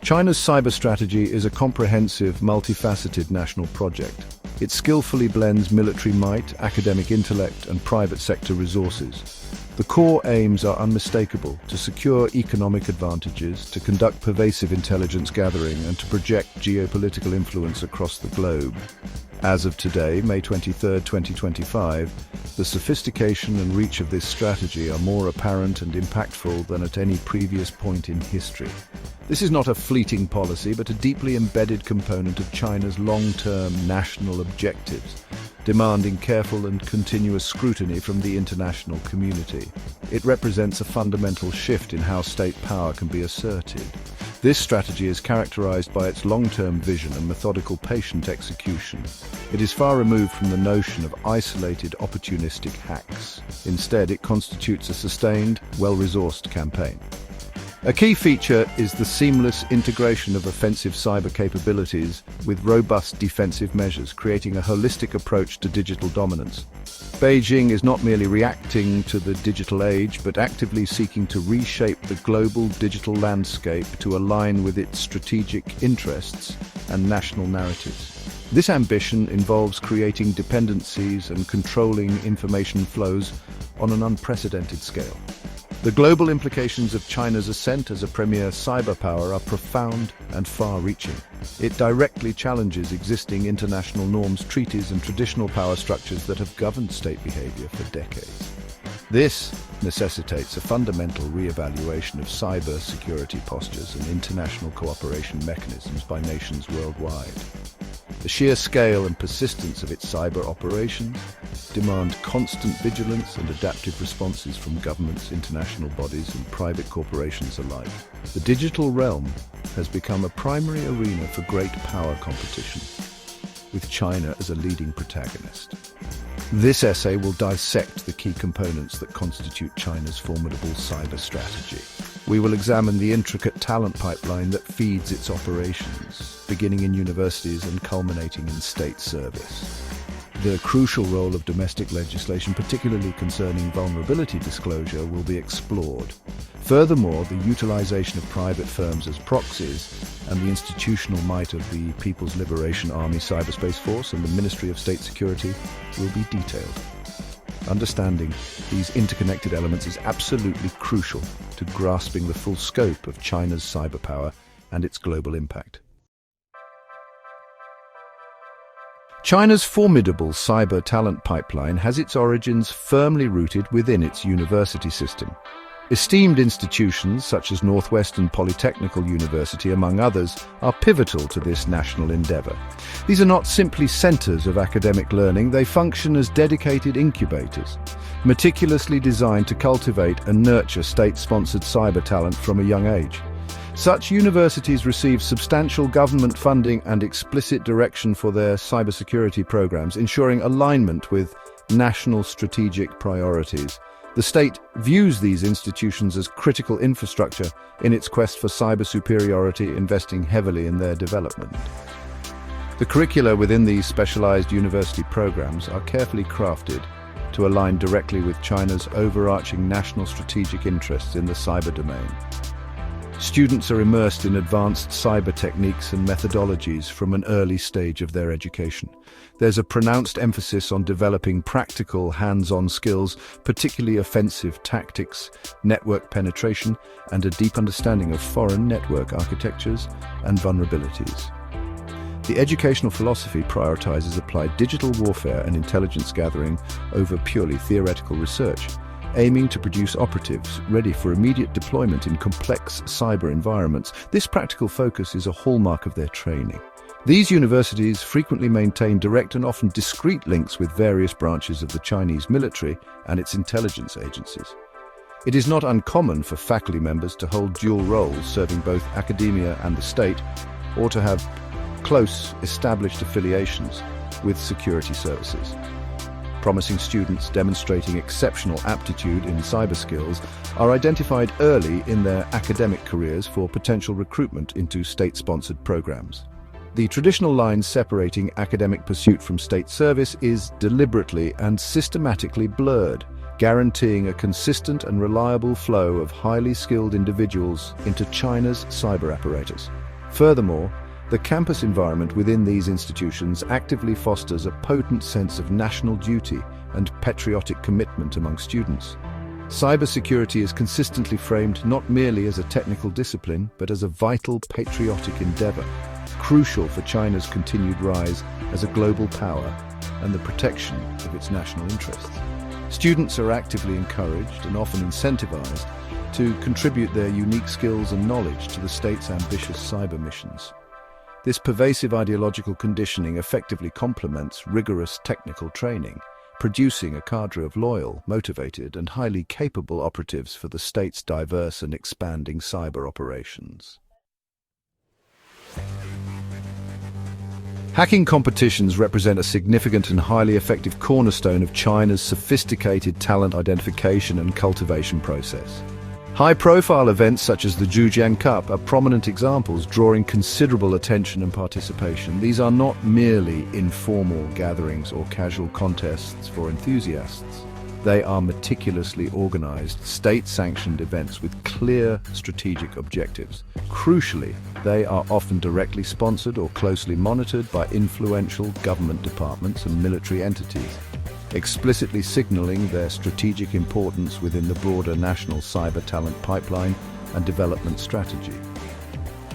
China's cyber strategy is a comprehensive, multifaceted national project. It skillfully blends military might, academic intellect, and private sector resources. The core aims are unmistakable: to secure economic advantages, to conduct pervasive intelligence gathering, and to project geopolitical influence across the globe. As of today, May 23, 2025, the sophistication and reach of this strategy are more apparent and impactful than at any previous point in history. This is not a fleeting policy, but a deeply embedded component of China's long-term national objectives, demanding careful and continuous scrutiny from the international community. It represents a fundamental shift in how state power can be asserted. This strategy is characterized by its long-term vision and methodical, patient execution. It is far removed from the notion of isolated, opportunistic hacks. Instead, it constitutes a sustained, well-resourced campaign. A key feature is the seamless integration of offensive cyber capabilities with robust defensive measures, creating a holistic approach to digital dominance. Beijing is not merely reacting to the digital age, but actively seeking to reshape the global digital landscape to align with its strategic interests and national narratives. This ambition involves creating dependencies and controlling information flows on an unprecedented scale. The global implications of China's ascent as a premier cyberpower are profound and far-reaching. It directly challenges existing international norms, treaties, and traditional power structures that have governed state behavior for decades. This necessitates a fundamental re-evaluation of cybersecurity postures and international cooperation mechanisms by nations worldwide. The sheer scale and persistence of its cyber operations demand constant vigilance and adaptive responses from governments, international bodies, and private corporations alike. The digital realm has become a primary arena for great power competition, with China as a leading protagonist. This essay will dissect the key components that constitute China's formidable cyber strategy. We will examine the intricate talent pipeline that feeds its operations, beginning in universities and culminating in state service. The crucial role of domestic legislation, particularly concerning vulnerability disclosure, will be explored. Furthermore, the utilization of private firms as proxies and the institutional might of the People's Liberation Army Cyberspace Force and the Ministry of State Security will be detailed. Understanding these interconnected elements is absolutely crucial to grasping the full scope of China's cyberpower and its global impact. China's formidable cyber talent pipeline has its origins firmly rooted within its university system. Esteemed institutions such as Northwestern Polytechnical University, among others, are pivotal to this national endeavor. These are not simply centers of academic learning, they function as dedicated incubators, meticulously designed to cultivate and nurture state-sponsored cyber talent from a young age. Such universities receive substantial government funding and explicit direction for their cybersecurity programs, ensuring alignment with national strategic priorities. The state views these institutions as critical infrastructure in its quest for cyber superiority, investing heavily in their development. The curricula within these specialized university programs are carefully crafted to align directly with China's overarching national strategic interests in the cyber domain. Students are immersed in advanced cyber techniques and methodologies from an early stage of their education. There's a pronounced emphasis on developing practical, hands-on skills, particularly offensive tactics, network penetration, and a deep understanding of foreign network architectures and vulnerabilities. The educational philosophy prioritizes applied digital warfare and intelligence gathering over purely theoretical research, aiming to produce operatives ready for immediate deployment in complex cyber environments. This practical focus is a hallmark of their training. These universities frequently maintain direct and often discreet links with various branches of the Chinese military and its intelligence agencies. It is not uncommon for faculty members to hold dual roles, serving both academia and the state, or to have close, established affiliations with security services. Promising students demonstrating exceptional aptitude in cyber skills are identified early in their academic careers for potential recruitment into state-sponsored programs. The traditional line separating academic pursuit from state service is deliberately and systematically blurred, guaranteeing a consistent and reliable flow of highly skilled individuals into China's cyber apparatus. Furthermore, the campus environment within these institutions actively fosters a potent sense of national duty and patriotic commitment among students. Cybersecurity is consistently framed not merely as a technical discipline, but as a vital patriotic endeavor, crucial for China's continued rise as a global power and the protection of its national interests. Students are actively encouraged and often incentivized to contribute their unique skills and knowledge to the state's ambitious cyber missions. This pervasive ideological conditioning effectively complements rigorous technical training, producing a cadre of loyal, motivated, and highly capable operatives for the state's diverse and expanding cyber operations. Hacking competitions represent a significant and highly effective cornerstone of China's sophisticated talent identification and cultivation process. High-profile events such as the Zhujiang Cup are prominent examples, drawing considerable attention and participation. These are not merely informal gatherings or casual contests for enthusiasts. They are meticulously organized, state-sanctioned events with clear strategic objectives. Crucially, they are often directly sponsored or closely monitored by influential government departments and military entities, explicitly signaling their strategic importance within the broader national cyber talent pipeline and development strategy.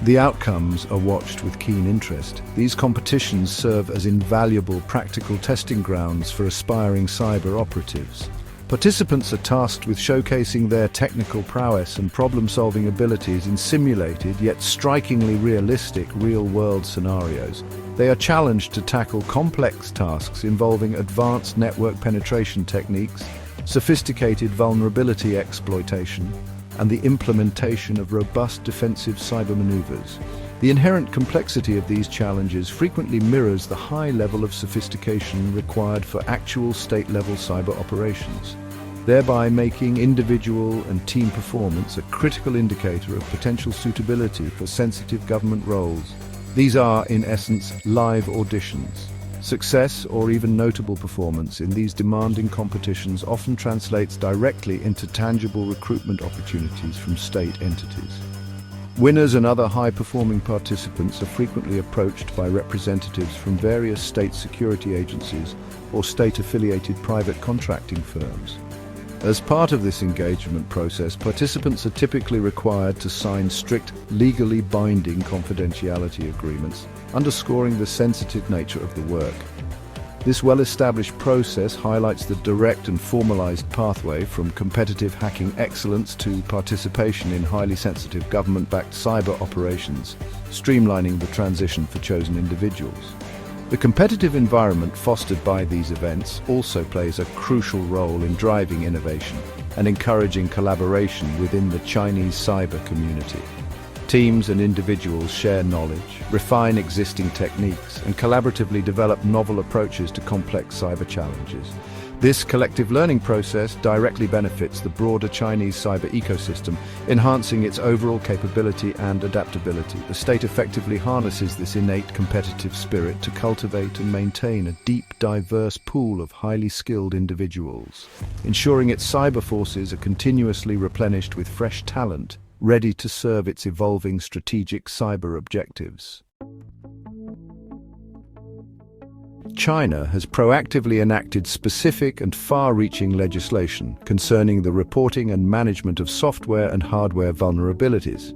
The outcomes are watched with keen interest. These competitions serve as invaluable practical testing grounds for aspiring cyber operatives. Participants are tasked with showcasing their technical prowess and problem-solving abilities in simulated yet strikingly realistic real-world scenarios. They are challenged to tackle complex tasks involving advanced network penetration techniques, sophisticated vulnerability exploitation, and the implementation of robust defensive cyber maneuvers. The inherent complexity of these challenges frequently mirrors the high level of sophistication required for actual state-level cyber operations, thereby making individual and team performance a critical indicator of potential suitability for sensitive government roles. These are, in essence, live auditions. Success or even notable performance in these demanding competitions often translates directly into tangible recruitment opportunities from state entities. Winners and other high-performing participants are frequently approached by representatives from various state security agencies or state-affiliated private contracting firms. As part of this engagement process, participants are typically required to sign strict, legally binding confidentiality agreements, underscoring the sensitive nature of the work. This well-established process highlights the direct and formalized pathway from competitive hacking excellence to participation in highly sensitive government-backed cyber operations, streamlining the transition for chosen individuals. The competitive environment fostered by these events also plays a crucial role in driving innovation and encouraging collaboration within the Chinese cyber community. Teams and individuals share knowledge, refine existing techniques, and collaboratively develop novel approaches to complex cyber challenges. This collective learning process directly benefits the broader Chinese cyber ecosystem, enhancing its overall capability and adaptability. The state effectively harnesses this innate competitive spirit to cultivate and maintain a deep, diverse pool of highly skilled individuals, ensuring its cyber forces are continuously replenished with fresh talent, ready to serve its evolving strategic cyber objectives. China has proactively enacted specific and far-reaching legislation concerning the reporting and management of software and hardware vulnerabilities.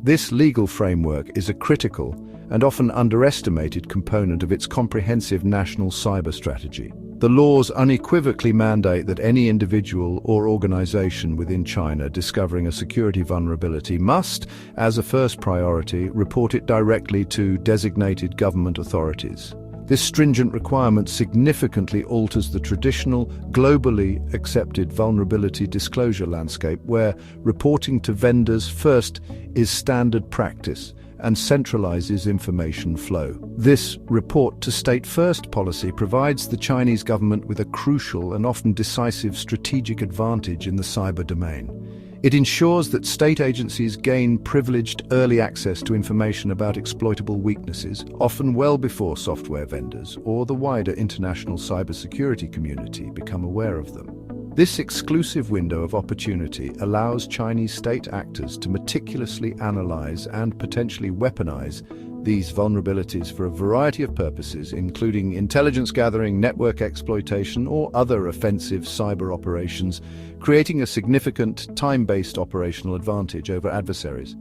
This legal framework is a critical and often underestimated component of its comprehensive national cyber strategy. The laws unequivocally mandate that any individual or organization within China discovering a security vulnerability must, as a first priority, report it directly to designated government authorities. This stringent requirement significantly alters the traditional, globally accepted vulnerability disclosure landscape, where reporting to vendors first is standard practice and centralizes information flow. This report to state first policy provides the Chinese government with a crucial and often decisive strategic advantage in the cyber domain. It ensures that state agencies gain privileged early access to information about exploitable weaknesses, often well before software vendors or the wider international cybersecurity community become aware of them. This exclusive window of opportunity allows Chinese state actors to meticulously analyze and potentially weaponize these vulnerabilities for a variety of purposes, including intelligence gathering, network exploitation, or other offensive cyber operations, creating a significant time-based operational advantage over adversaries.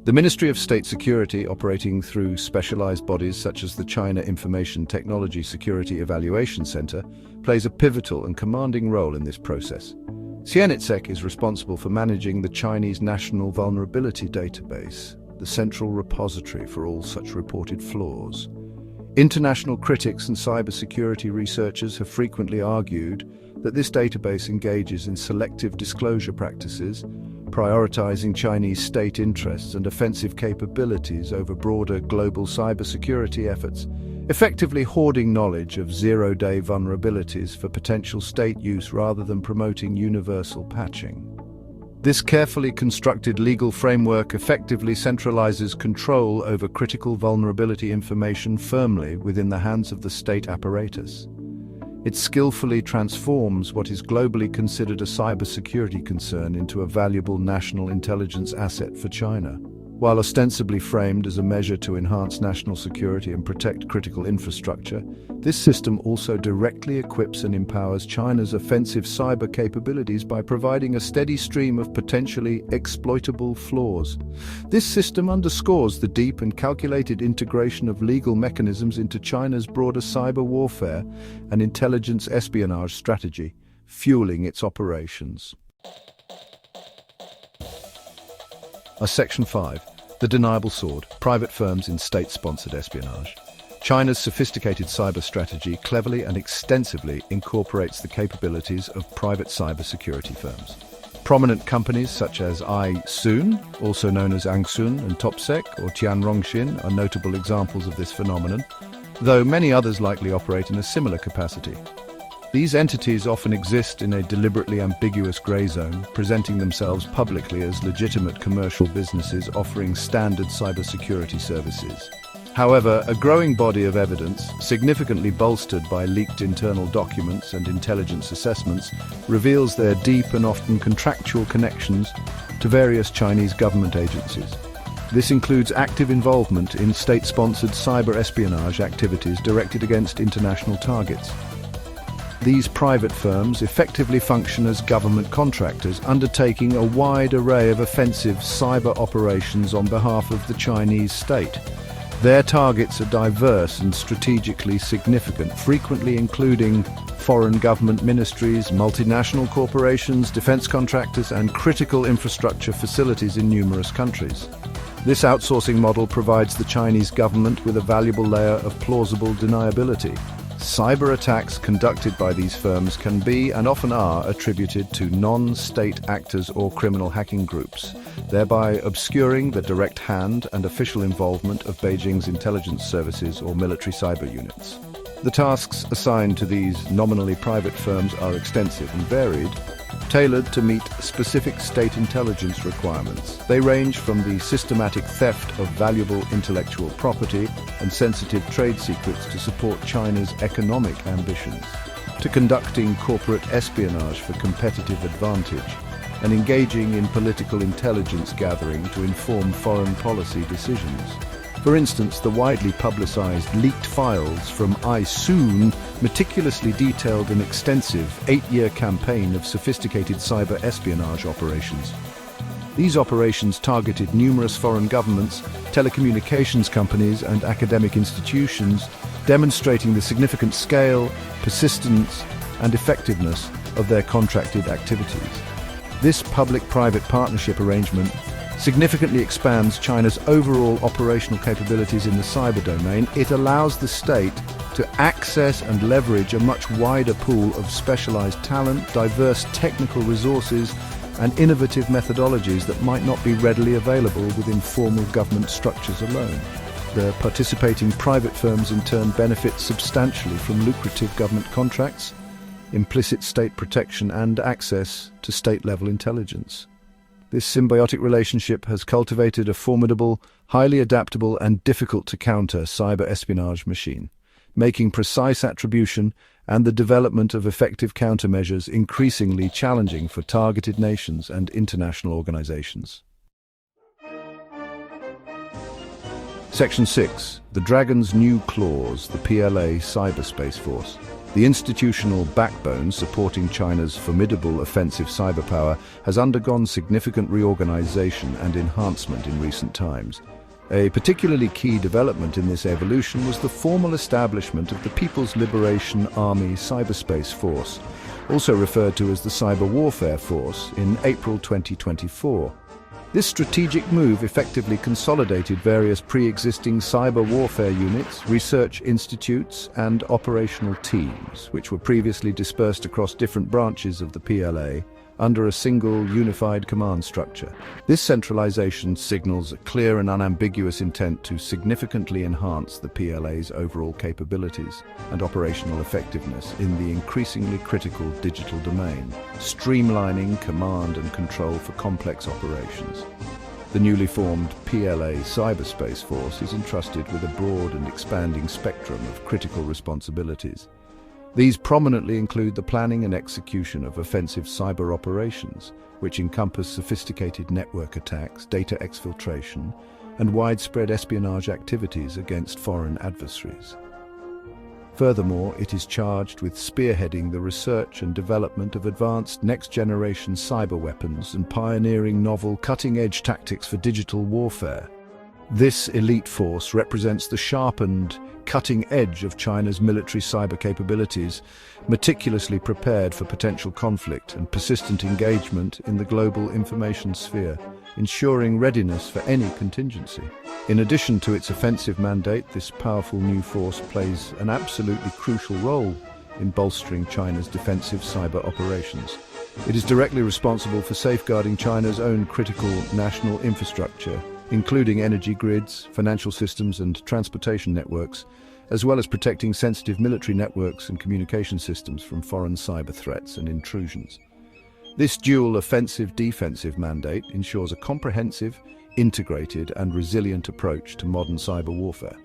The Ministry of State Security, operating through specialized bodies such as the China Information Technology Security Evaluation Center, plays a pivotal and commanding role in this process. CNITSEC is responsible for managing the Chinese National Vulnerability Database, the central repository for all such reported flaws. International critics and cybersecurity researchers have frequently argued that this database engages in selective disclosure practices, prioritizing Chinese state interests and offensive capabilities over broader global cybersecurity efforts, effectively hoarding knowledge of zero-day vulnerabilities for potential state use rather than promoting universal patching. This carefully constructed legal framework effectively centralizes control over critical vulnerability information firmly within the hands of the state apparatus. It skillfully transforms what is globally considered a cybersecurity concern into a valuable national intelligence asset for China. While ostensibly framed as a measure to enhance national security and protect critical infrastructure, this system also directly equips and empowers China's offensive cyber capabilities by providing a steady stream of potentially exploitable flaws. This system underscores the deep and calculated integration of legal mechanisms into China's broader cyber warfare and intelligence espionage strategy, fueling its operations. Section 5. The Deniable Sword. Private firms in state-sponsored espionage. China's sophisticated cyber strategy cleverly and extensively incorporates the capabilities of private cybersecurity firms. Prominent companies such as iSoon, also known as Angsun and Topsec or Tianrongshin, are notable examples of this phenomenon, though many others likely operate in a similar capacity. These entities often exist in a deliberately ambiguous grey zone, presenting themselves publicly as legitimate commercial businesses offering standard cybersecurity services. However, a growing body of evidence, significantly bolstered by leaked internal documents and intelligence assessments, reveals their deep and often contractual connections to various Chinese government agencies. This includes active involvement in state-sponsored cyber espionage activities directed against international targets. These private firms effectively function as government contractors, undertaking a wide array of offensive cyber operations on behalf of the Chinese state. Their targets are diverse and strategically significant, frequently including foreign government ministries, multinational corporations, defense contractors, and critical infrastructure facilities in numerous countries. This outsourcing model provides the Chinese government with a valuable layer of plausible deniability. Cyber attacks conducted by these firms can be, and often are, attributed to non-state actors or criminal hacking groups, thereby obscuring the direct hand and official involvement of Beijing's intelligence services or military cyber units. The tasks assigned to these nominally private firms are extensive and varied, tailored to meet specific state intelligence requirements. They range from the systematic theft of valuable intellectual property and sensitive trade secrets to support China's economic ambitions, to conducting corporate espionage for competitive advantage, and engaging in political intelligence gathering to inform foreign policy decisions. For instance, the widely publicized leaked files from iSoon meticulously detailed an extensive 8-year campaign of sophisticated cyber espionage operations. These operations targeted numerous foreign governments, telecommunications companies, and academic institutions, demonstrating the significant scale, persistence, and effectiveness of their contracted activities. This public-private partnership arrangement significantly expands China's overall operational capabilities in the cyber domain. It allows the state to access and leverage a much wider pool of specialized talent, diverse technical resources, and innovative methodologies that might not be readily available within formal government structures alone. The participating private firms in turn benefit substantially from lucrative government contracts, implicit state protection, and access to state-level intelligence. This symbiotic relationship has cultivated a formidable, highly adaptable, and difficult-to-counter cyber espionage machine. making precise attribution and the development of effective countermeasures increasingly challenging for targeted nations and international organizations. Section 6. The Dragon's New Claws, the PLA Cyberspace Force. The institutional backbone supporting China's formidable offensive cyberpower has undergone significant reorganization and enhancement in recent times. A particularly key development in this evolution was the formal establishment of the People's Liberation Army Cyberspace Force, also referred to as the Cyber Warfare Force, in April 2024. This strategic move effectively consolidated various pre-existing cyber warfare units, research institutes, and operational teams, which were previously dispersed across different branches of the PLA under a single unified command structure. This centralization signals a clear and unambiguous intent to significantly enhance the PLA's overall capabilities and operational effectiveness in the increasingly critical digital domain, streamlining command and control for complex operations. The newly formed PLA Cyberspace Force is entrusted with a broad and expanding spectrum of critical responsibilities. These prominently include the planning and execution of offensive cyber operations, which encompass sophisticated network attacks, data exfiltration, and widespread espionage activities against foreign adversaries. Furthermore, it is charged with spearheading the research and development of advanced next-generation cyber weapons and pioneering novel cutting-edge tactics for digital warfare. This elite force represents the sharpened, cutting edge of China's military cyber capabilities, meticulously prepared for potential conflict and persistent engagement in the global information sphere, ensuring readiness for any contingency. In addition to its offensive mandate, this powerful new force plays an absolutely crucial role in bolstering China's defensive cyber operations. It is directly responsible for safeguarding China's own critical national infrastructure, including energy grids, financial systems, and transportation networks, as well as protecting sensitive military networks and communication systems from foreign cyber threats and intrusions. This dual offensive-defensive mandate ensures a comprehensive, integrated, and resilient approach to modern cyber warfare.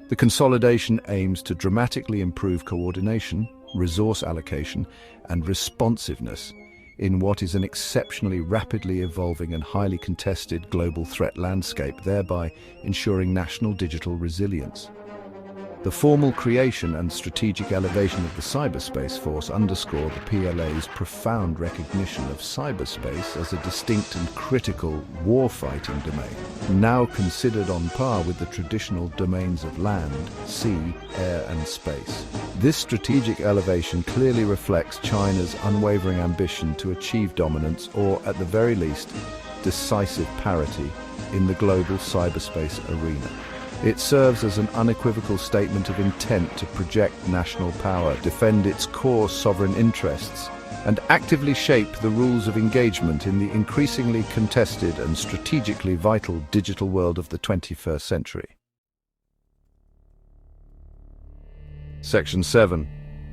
The consolidation aims to dramatically improve coordination, resource allocation, and responsiveness in what is an exceptionally rapidly evolving and highly contested global threat landscape, thereby ensuring national digital resilience. The formal creation and strategic elevation of the Cyberspace Force underscore the PLA's profound recognition of cyberspace as a distinct and critical warfighting domain, now considered on par with the traditional domains of land, sea, air, and space. This strategic elevation clearly reflects China's unwavering ambition to achieve dominance, or at the very least, decisive parity in the global cyberspace arena. It serves as an unequivocal statement of intent to project national power, defend its core sovereign interests, and actively shape the rules of engagement in the increasingly contested and strategically vital digital world of the 21st century. Section 7.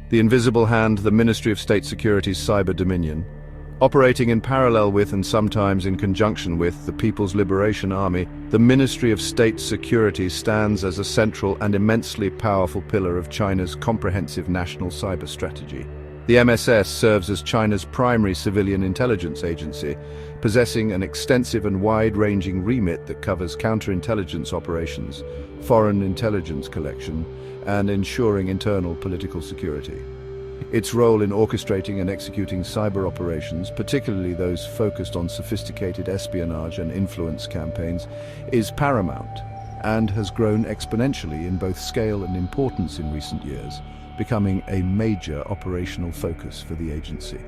The Invisible Hand, the Ministry of State Security's Cyber Dominion. Operating in parallel with and sometimes in conjunction with the People's Liberation Army, the Ministry of State Security stands as a central and immensely powerful pillar of China's comprehensive national cyber strategy. The MSS serves as China's primary civilian intelligence agency, possessing an extensive and wide-ranging remit that covers counterintelligence operations, foreign intelligence collection, and ensuring internal political security. Its role in orchestrating and executing cyber operations, particularly those focused on sophisticated espionage and influence campaigns, is paramount and has grown exponentially in both scale and importance in recent years, becoming a major operational focus for the agency.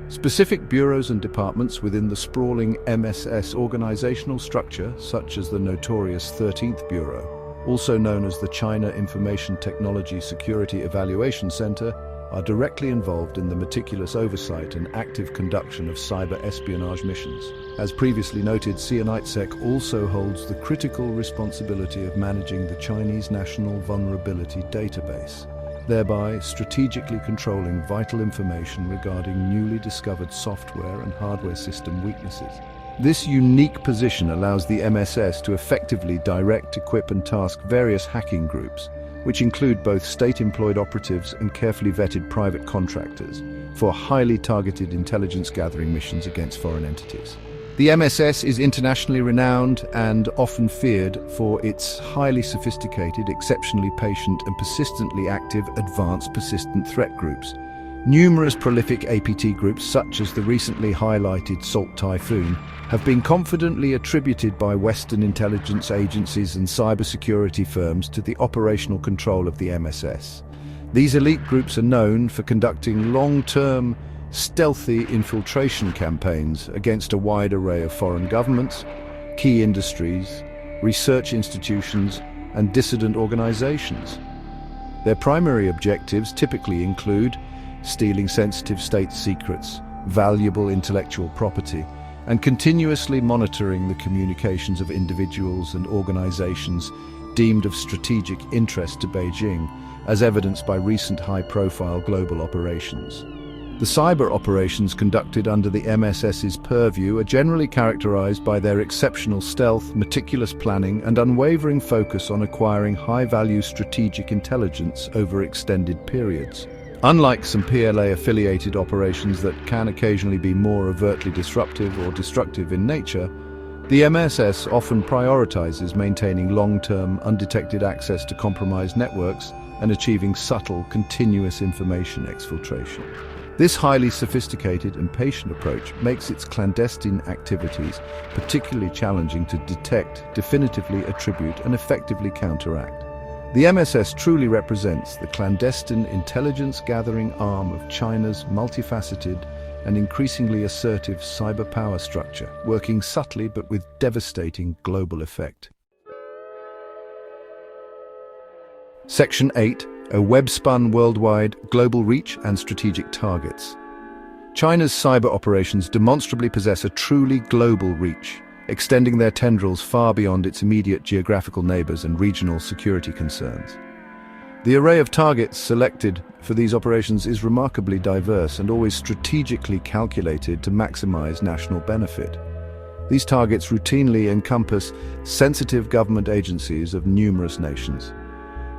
Specific bureaus and departments within the sprawling MSS organizational structure, such as the notorious 13th Bureau, also known as the China Information Technology Security Evaluation Center, are directly involved in the meticulous oversight and active conduction of cyber espionage missions. As previously noted, CNITSEC also holds the critical responsibility of managing the Chinese National Vulnerability Database, thereby strategically controlling vital information regarding newly discovered software and hardware system weaknesses. This unique position allows the MSS to effectively direct, equip, and task various hacking groups, which include both state-employed operatives and carefully vetted private contractors, for highly targeted intelligence-gathering missions against foreign entities. The MSS is internationally renowned and often feared for its highly sophisticated, exceptionally patient and persistently active advanced persistent threat groups. Numerous prolific APT groups, such as the recently highlighted Salt Typhoon, have been confidently attributed by Western intelligence agencies and cybersecurity firms to the operational control of the MSS. These elite groups are known for conducting long-term, stealthy infiltration campaigns against a wide array of foreign governments, key industries, research institutions, and dissident organizations. Their primary objectives typically include stealing sensitive state secrets, valuable intellectual property, and continuously monitoring the communications of individuals and organizations deemed of strategic interest to Beijing, as evidenced by recent high-profile global operations. The cyber operations conducted under the MSS's purview are generally characterized by their exceptional stealth, meticulous planning, and unwavering focus on acquiring high-value strategic intelligence over extended periods. Unlike some PLA-affiliated operations that can occasionally be more overtly disruptive or destructive in nature, the MSS often prioritizes maintaining long-term, undetected access to compromised networks and achieving subtle, continuous information exfiltration. This highly sophisticated and patient approach makes its clandestine activities particularly challenging to detect, definitively attribute, and effectively counteract. The MSS truly represents the clandestine intelligence-gathering arm of China's multifaceted and increasingly assertive cyber power structure, working subtly but with devastating global effect. Section 8. A web-spun worldwide global reach and strategic targets. China's cyber operations demonstrably possess a truly global reach, extending their tendrils far beyond its immediate geographical neighbors and regional security concerns. The array of targets selected for these operations is remarkably diverse and always strategically calculated to maximize national benefit. These targets routinely encompass sensitive government agencies of numerous nations,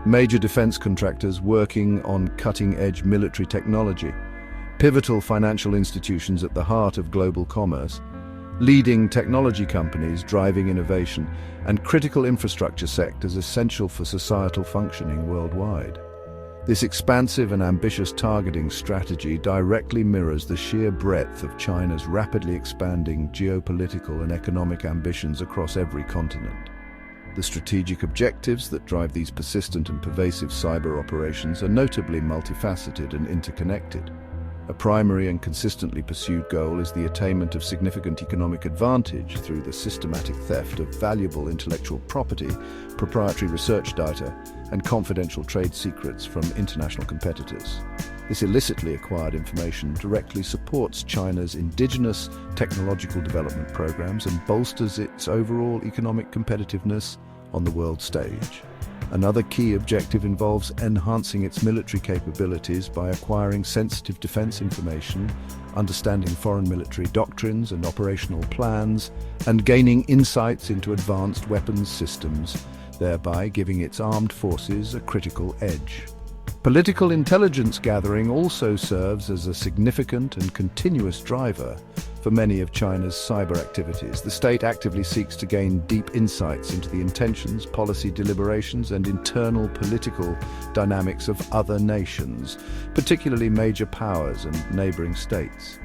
major defense contractors working on cutting-edge military technology, pivotal financial institutions at the heart of global commerce, leading technology companies driving innovation, and critical infrastructure sectors essential for societal functioning worldwide. This expansive and ambitious targeting strategy directly mirrors the sheer breadth of China's rapidly expanding geopolitical and economic ambitions across every continent. The strategic objectives that drive these persistent and pervasive cyber operations are notably multifaceted and interconnected. A primary and consistently pursued goal is the attainment of significant economic advantage through the systematic theft of valuable intellectual property, proprietary research data, and confidential trade secrets from international competitors. This illicitly acquired information directly supports China's indigenous technological development programs and bolsters its overall economic competitiveness on the world stage. Another key objective involves enhancing its military capabilities by acquiring sensitive defense information, understanding foreign military doctrines and operational plans, and gaining insights into advanced weapons systems, thereby giving its armed forces a critical edge. Political intelligence gathering also serves as a significant and continuous driver for many of China's cyber activities. The state actively seeks to gain deep insights into the intentions, policy deliberations, and internal political dynamics of other nations, particularly major powers and neighboring states.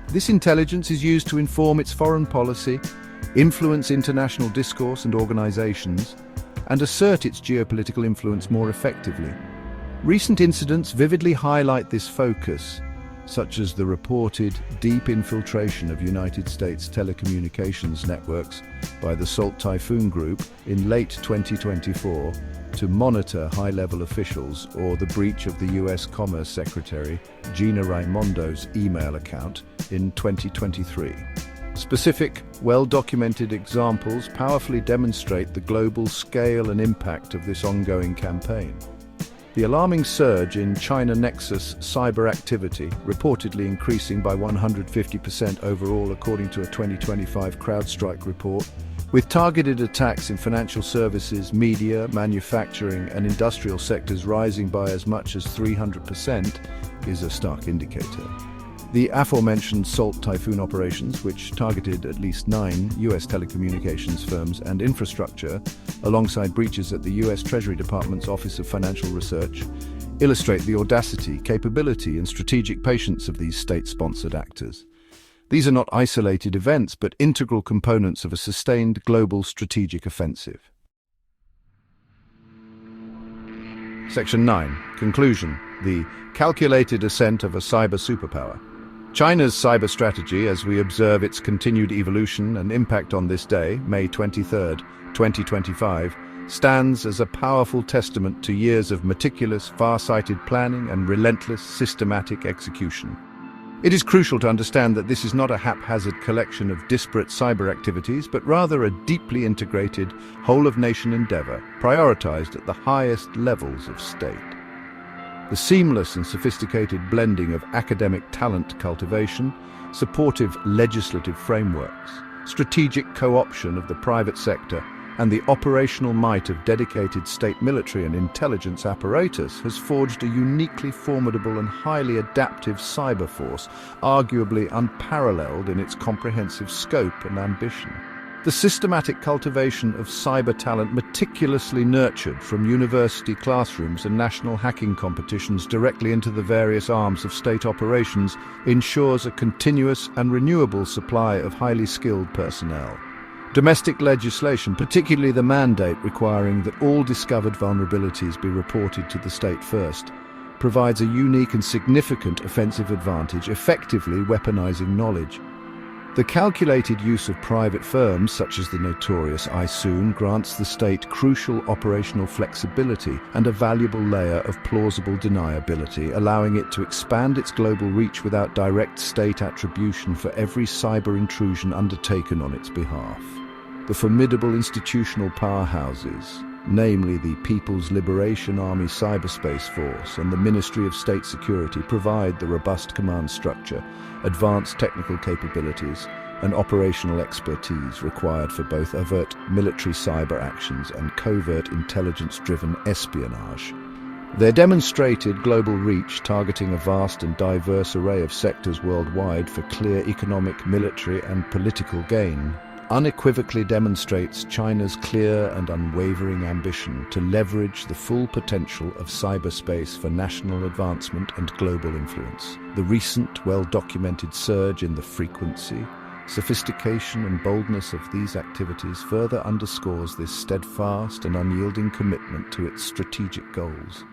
This intelligence is used to inform its foreign policy, influence international discourse and organizations, and assert its geopolitical influence more effectively. Recent incidents vividly highlight this focus, such as the reported deep infiltration of United States telecommunications networks by the Salt Typhoon Group in late 2024 to monitor high-level officials, or the breach of the U.S. Commerce Secretary Gina Raimondo's email account in 2023. Specific, well-documented examples powerfully demonstrate the global scale and impact of this ongoing campaign. The alarming surge in China Nexus cyber activity, reportedly increasing by 150% overall according to a 2025 CrowdStrike report, With targeted attacks in financial services, media, manufacturing, and industrial sectors rising by as much as 300%, is a stark indicator. The aforementioned Salt Typhoon operations, which targeted at least 9 US telecommunications firms and infrastructure, alongside breaches at the US Treasury Department's Office of Financial Research, illustrate the audacity, capability, and strategic patience of these state-sponsored actors. These are not isolated events, but integral components of a sustained global strategic offensive. Section 9. Conclusion. The calculated ascent of a cyber superpower. China's cyber strategy, as we observe its continued evolution and impact on this day, May 23, 2025, stands as a powerful testament to years of meticulous, far-sighted planning and relentless, systematic execution. It is crucial to understand that this is not a haphazard collection of disparate cyber activities, but rather a deeply integrated, whole-of-nation endeavor, prioritized at the highest levels of state. The seamless and sophisticated blending of academic talent cultivation, supportive legislative frameworks, strategic co-option of the private sector, and the operational might of dedicated state military and intelligence apparatus has forged a uniquely formidable and highly adaptive cyber force, arguably unparalleled in its comprehensive scope and ambition. The systematic cultivation of cyber talent, meticulously nurtured from university classrooms and national hacking competitions directly into the various arms of state operations, ensures a continuous and renewable supply of highly skilled personnel. Domestic legislation, particularly the mandate requiring that all discovered vulnerabilities be reported to the state first, provides a unique and significant offensive advantage, effectively weaponizing knowledge. The calculated use of private firms, such as the notorious iSoon, grants the state crucial operational flexibility and a valuable layer of plausible deniability, allowing it to expand its global reach without direct state attribution for every cyber intrusion undertaken on its behalf. The formidable institutional powerhouses, namely the People's Liberation Army Cyberspace Force and the Ministry of State Security, provide the robust command structure, advanced technical capabilities, and operational expertise required for both overt military cyber actions and covert intelligence-driven espionage. Their demonstrated global reach, targeting a vast and diverse array of sectors worldwide for clear economic, military, and political gain, unequivocally demonstrates China's clear and unwavering ambition to leverage the full potential of cyberspace for national advancement and global influence. The recent, well-documented surge in the frequency, sophistication, and boldness of these activities further underscores this steadfast and unyielding commitment to its strategic goals.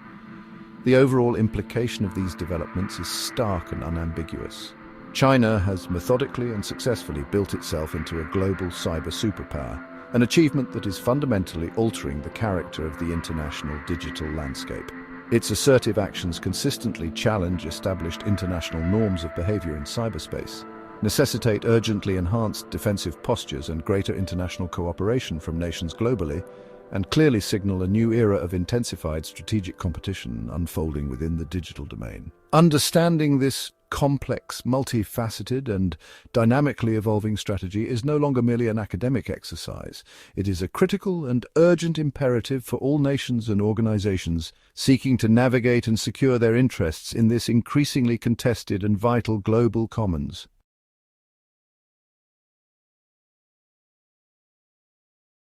The overall implication of these developments is stark and unambiguous. China has methodically and successfully built itself into a global cyber superpower, an achievement that is fundamentally altering the character of the international digital landscape. Its assertive actions consistently challenge established international norms of behavior in cyberspace, necessitate urgently enhanced defensive postures and greater international cooperation from nations globally, and clearly signal a new era of intensified strategic competition unfolding within the digital domain. Understanding this complex, multifaceted, and dynamically evolving strategy is no longer merely an academic exercise. It is a critical and urgent imperative for all nations and organizations seeking to navigate and secure their interests in this increasingly contested and vital global commons.